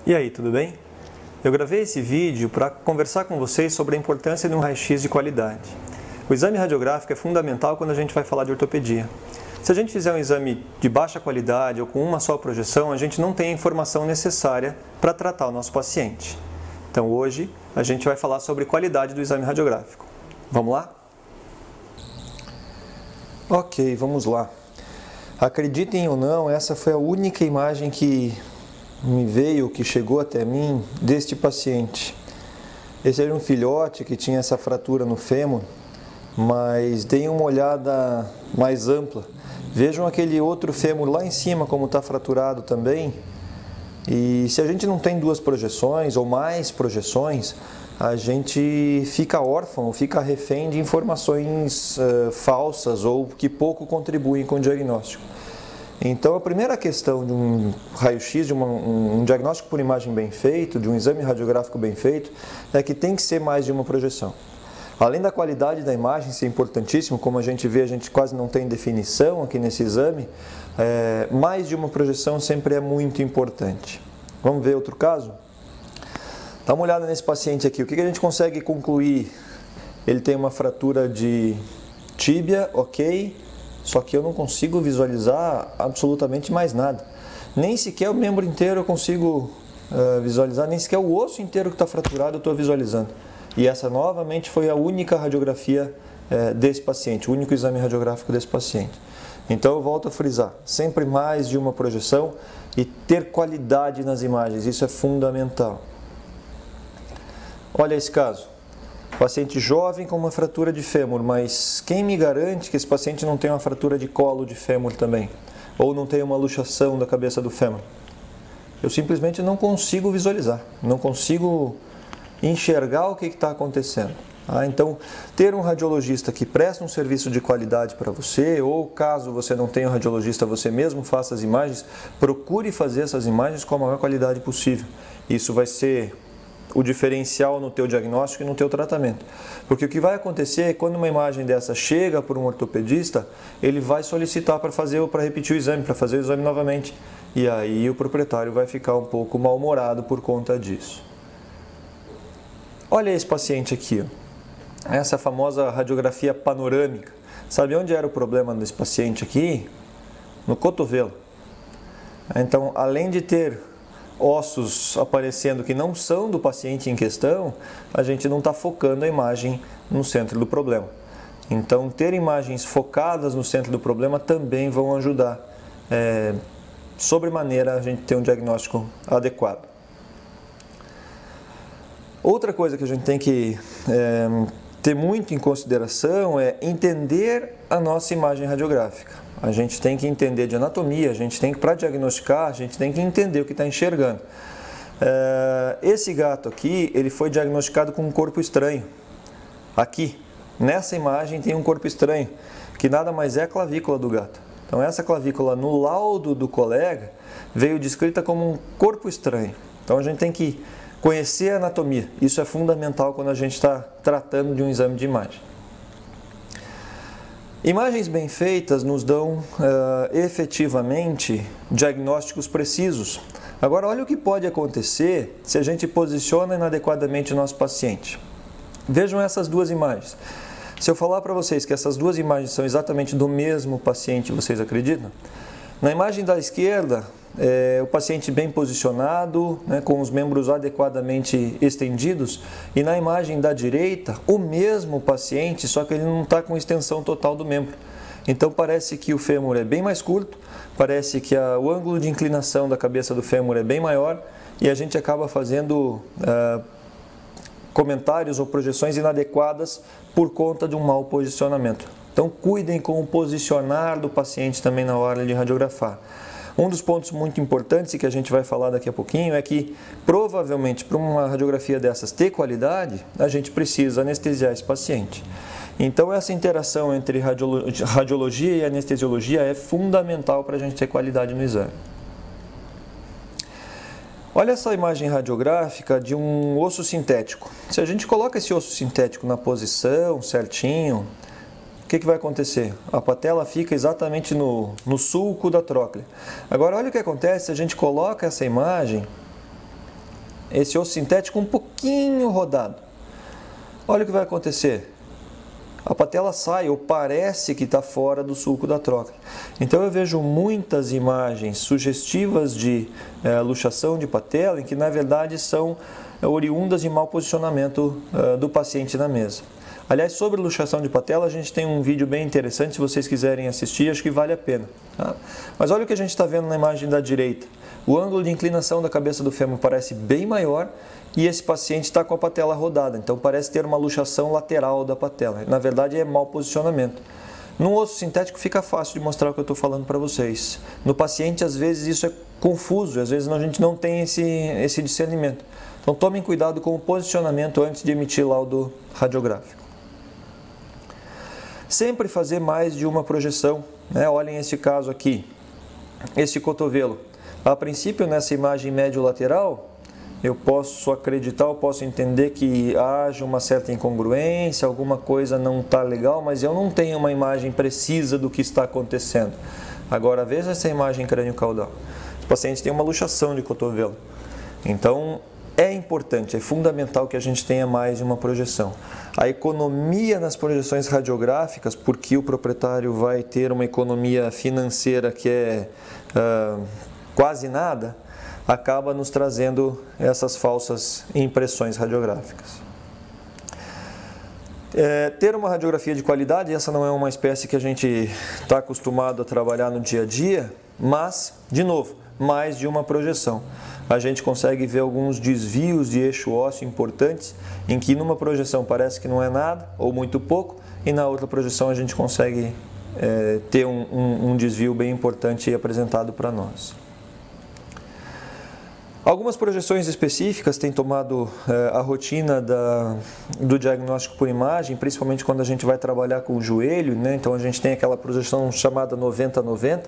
E aí, tudo bem? Eu gravei esse vídeo para conversar com vocês sobre a importância de um raio-x de qualidade. O exame radiográfico é fundamental quando a gente vai falar de ortopedia. Se a gente fizer um exame de baixa qualidade ou com uma só projeção, a gente não tem a informação necessária para tratar o nosso paciente. Então hoje a gente vai falar sobre qualidade do exame radiográfico. Vamos lá? Ok, vamos lá. Acreditem ou não, essa foi a única imagem que me veio, que chegou até mim, deste paciente. Esse era um filhote que tinha essa fratura no fêmur, mas deem uma olhada mais ampla. Vejam aquele outro fêmur lá em cima como está fraturado também. E se a gente não tem duas projeções ou mais projeções, a gente fica órfão, fica refém de informações falsas ou que pouco contribuem com o diagnóstico. Então, a primeira questão de um raio-x, de um diagnóstico por imagem bem feito, de um exame radiográfico bem feito, é que tem que ser mais de uma projeção. Além da qualidade da imagem ser importantíssimo, como a gente vê, a gente quase não tem definição aqui nesse exame, mais de uma projeção sempre é muito importante. Vamos ver outro caso? Dá uma olhada nesse paciente aqui, o que a gente consegue concluir? Ele tem uma fratura de tíbia, ok, só que eu não consigo visualizar absolutamente mais nada. Nem sequer o membro inteiro eu consigo visualizar, nem sequer o osso inteiro que está fraturado eu estou visualizando. E essa novamente foi a única radiografia desse paciente, o único exame radiográfico desse paciente. Então eu volto a frisar, sempre mais de uma projeção e ter qualidade nas imagens, isso é fundamental. Olha esse caso. Paciente jovem com uma fratura de fêmur, mas quem me garante que esse paciente não tem uma fratura de colo de fêmur também? Ou não tem uma luxação da cabeça do fêmur? Eu simplesmente não consigo visualizar, não consigo enxergar o que está acontecendo. Então, ter um radiologista que presta um serviço de qualidade para você, ou caso você não tenha um radiologista, você mesmo faça as imagens, procure fazer essas imagens com a maior qualidade possível. Isso vai ser o diferencial no teu diagnóstico e no teu tratamento. Porque o que vai acontecer é que quando uma imagem dessa chega por um ortopedista, ele vai solicitar para repetir o exame, para fazer o exame novamente. E aí o proprietário vai ficar um pouco mal-humorado por conta disso. Olha esse paciente aqui, ó. Essa famosa radiografia panorâmica. Sabe onde era o problema desse paciente aqui? No cotovelo. Então, além de ter ossos aparecendo que não são do paciente em questão, a gente não está focando a imagem no centro do problema. Então, ter imagens focadas no centro do problema também vão ajudar, sobremaneira, a gente ter um diagnóstico adequado. Outra coisa que a gente tem que ter muito em consideração é entender a nossa imagem radiográfica. A gente tem que entender de anatomia, a gente tem que, para diagnosticar, a gente tem que entender o que está enxergando. Esse gato aqui, ele foi diagnosticado com um corpo estranho. Aqui, nessa imagem tem um corpo estranho, que nada mais é a clavícula do gato. Então essa clavícula no laudo do colega veio descrita como um corpo estranho. Então a gente tem que conhecer a anatomia, isso é fundamental quando a gente está tratando de um exame de imagem. Imagens bem feitas nos dão efetivamente diagnósticos precisos. Agora, olha o que pode acontecer se a gente posiciona inadequadamente o nosso paciente. Vejam essas duas imagens. Se eu falar para vocês que essas duas imagens são exatamente do mesmo paciente, vocês acreditam? Na imagem da esquerda, o paciente bem posicionado, com os membros adequadamente estendidos, e na imagem da direita, o mesmo paciente, só que ele não está com extensão total do membro. Então parece que o fêmur é bem mais curto, parece que o ângulo de inclinação da cabeça do fêmur é bem maior, e a gente acaba fazendo comentários ou projeções inadequadas por conta de um mau posicionamento. Então cuidem com o posicionar do paciente também na hora de radiografar. Um dos pontos muito importantes e que a gente vai falar daqui a pouquinho é que provavelmente para uma radiografia dessas ter qualidade, a gente precisa anestesiar esse paciente. Então essa interação entre radiologia e anestesiologia é fundamental para a gente ter qualidade no exame. Olha essa imagem radiográfica de um osso sintético. Se a gente coloca esse osso sintético na posição certinho, o que vai acontecer? A patela fica exatamente no sulco da tróclea. Agora olha o que acontece se a gente coloca essa imagem esse osso sintético um pouquinho rodado. Olha o que vai acontecer. A patela sai ou parece que está fora do sulco da troca. Então eu vejo muitas imagens sugestivas de luxação de patela, em que na verdade são oriundas de mau posicionamento do paciente na mesa. Aliás, sobre luxação de patela, a gente tem um vídeo bem interessante, se vocês quiserem assistir, acho que vale a pena. Tá? Mas olha o que a gente está vendo na imagem da direita. O ângulo de inclinação da cabeça do fêmur parece bem maior e esse paciente está com a patela rodada, então parece ter uma luxação lateral da patela. Na verdade, é mau posicionamento. No osso sintético fica fácil de mostrar o que eu estou falando para vocês. No paciente, às vezes, isso é confuso, às vezes a gente não tem esse discernimento. Então, tomem cuidado com o posicionamento antes de emitir laudo radiográfico. Sempre fazer mais de uma projeção, né? Olhem esse caso aqui, esse cotovelo. A princípio, nessa imagem médio-lateral, eu posso acreditar, eu posso entender que haja uma certa incongruência, alguma coisa não está legal, mas eu não tenho uma imagem precisa do que está acontecendo. Agora, veja essa imagem crânio-caudal. O paciente tem uma luxação de cotovelo. Então, é importante, é fundamental que a gente tenha mais de uma projeção. A economia nas projeções radiográficas, porque o proprietário vai ter uma economia financeira que é quase nada, acaba nos trazendo essas falsas impressões radiográficas. Ter uma radiografia de qualidade, essa não é uma espécie que a gente está acostumado a trabalhar no dia a dia, mas, de novo, mais de uma projeção. A gente consegue ver alguns desvios de eixo ósseo importantes, em que numa projeção parece que não é nada, ou muito pouco, e na outra projeção a gente consegue ter um desvio bem importante apresentado para nós. Algumas projeções específicas têm tomado a rotina do diagnóstico por imagem, principalmente quando a gente vai trabalhar com o joelho, né? Então a gente tem aquela projeção chamada 90-90,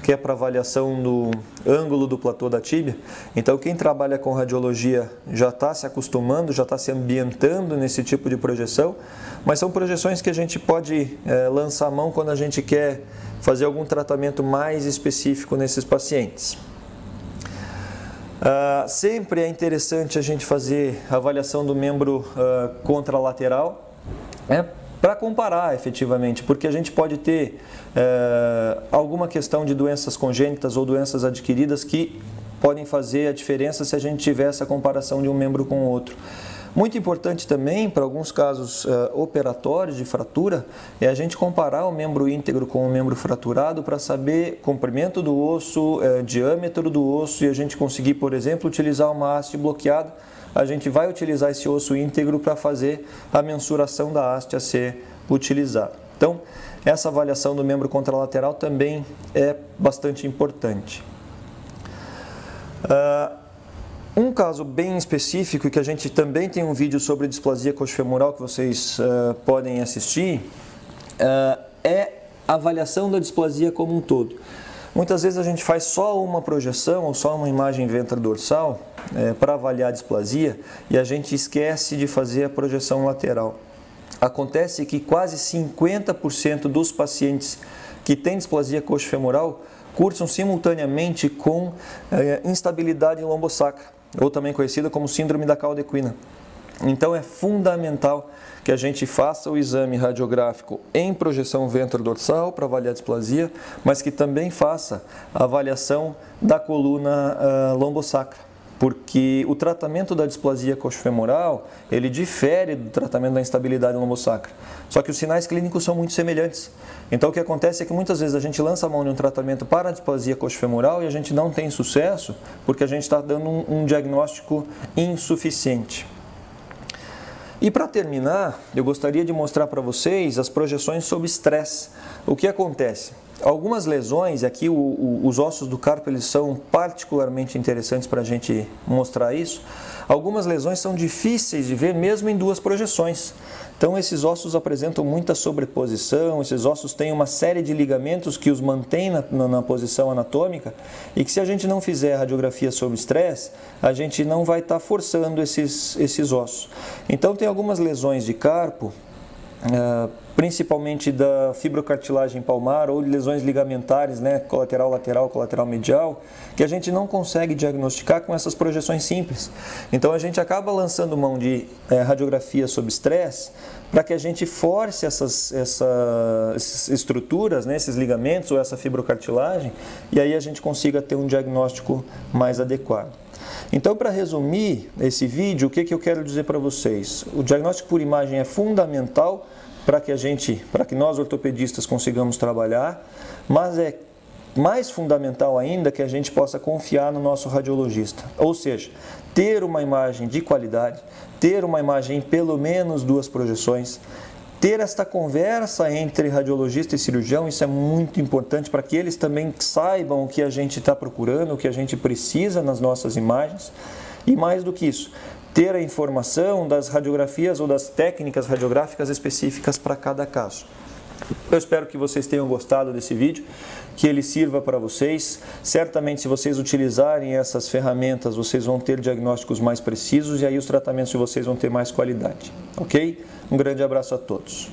que é para avaliação do ângulo do platô da tíbia. Então quem trabalha com radiologia já está se acostumando, já está se ambientando nesse tipo de projeção, mas são projeções que a gente pode lançar a mão quando a gente quer fazer algum tratamento mais específico nesses pacientes. Sempre é interessante a gente fazer a avaliação do membro contralateral, para comparar efetivamente, porque a gente pode ter alguma questão de doenças congênitas ou doenças adquiridas que podem fazer a diferença se a gente tiver essa comparação de um membro com o outro. Muito importante também, para alguns casos operatórios de fratura, é a gente comparar o membro íntegro com o membro fraturado para saber comprimento do osso, diâmetro do osso, e a gente conseguir, por exemplo, utilizar uma haste bloqueada. A gente vai utilizar esse osso íntegro para fazer a mensuração da haste a ser utilizada. Então, essa avaliação do membro contralateral também é bastante importante. Um caso bem específico, que a gente também tem um vídeo sobre displasia coxofemoral que vocês podem assistir, é a avaliação da displasia como um todo. Muitas vezes a gente faz só uma projeção ou só uma imagem ventrodorsal para avaliar a displasia e a gente esquece de fazer a projeção lateral. Acontece que quase 50% dos pacientes que têm displasia coxofemoral cursam simultaneamente com instabilidade lombosacra, ou também conhecida como síndrome da cauda equina. Então é fundamental que a gente faça o exame radiográfico em projeção ventrodorsal para avaliar a displasia, mas que também faça a avaliação da coluna lombosacra, porque o tratamento da displasia coxofemoral, ele difere do tratamento da instabilidade lombosacra. Só que os sinais clínicos são muito semelhantes. Então o que acontece é que muitas vezes a gente lança a mão de um tratamento para a displasia coxofemoral e a gente não tem sucesso porque a gente está dando um diagnóstico insuficiente. E para terminar, eu gostaria de mostrar para vocês as projeções sob estresse. O que acontece? Algumas lesões, aqui os ossos do carpo eles são particularmente interessantes para a gente mostrar isso. Algumas lesões são difíceis de ver mesmo em duas projeções. Então esses ossos apresentam muita sobreposição, esses ossos têm uma série de ligamentos que os mantém na posição anatômica e que se a gente não fizer a radiografia sob estresse, a gente não vai estar forçando esses ossos. Então tem algumas lesões de carpo principalmente da fibrocartilagem palmar ou de lesões ligamentares, né, colateral lateral, colateral medial, que a gente não consegue diagnosticar com essas projeções simples. Então a gente acaba lançando mão de radiografia sob estresse para que a gente force essas estruturas, né, esses ligamentos ou essa fibrocartilagem, e aí a gente consiga ter um diagnóstico mais adequado. Então, para resumir esse vídeo, o que eu quero dizer para vocês? O diagnóstico por imagem é fundamental para que nós ortopedistas consigamos trabalhar, mas é mais fundamental ainda que a gente possa confiar no nosso radiologista. Ou seja, ter uma imagem de qualidade, ter uma imagem em pelo menos 2 projeções, ter esta conversa entre radiologista e cirurgião, isso é muito importante para que eles também saibam o que a gente está procurando, o que a gente precisa nas nossas imagens. E mais do que isso, ter a informação das radiografias ou das técnicas radiográficas específicas para cada caso. Eu espero que vocês tenham gostado desse vídeo, que ele sirva para vocês. Certamente, se vocês utilizarem essas ferramentas, vocês vão ter diagnósticos mais precisos e aí os tratamentos de vocês vão ter mais qualidade. Ok? Um grande abraço a todos.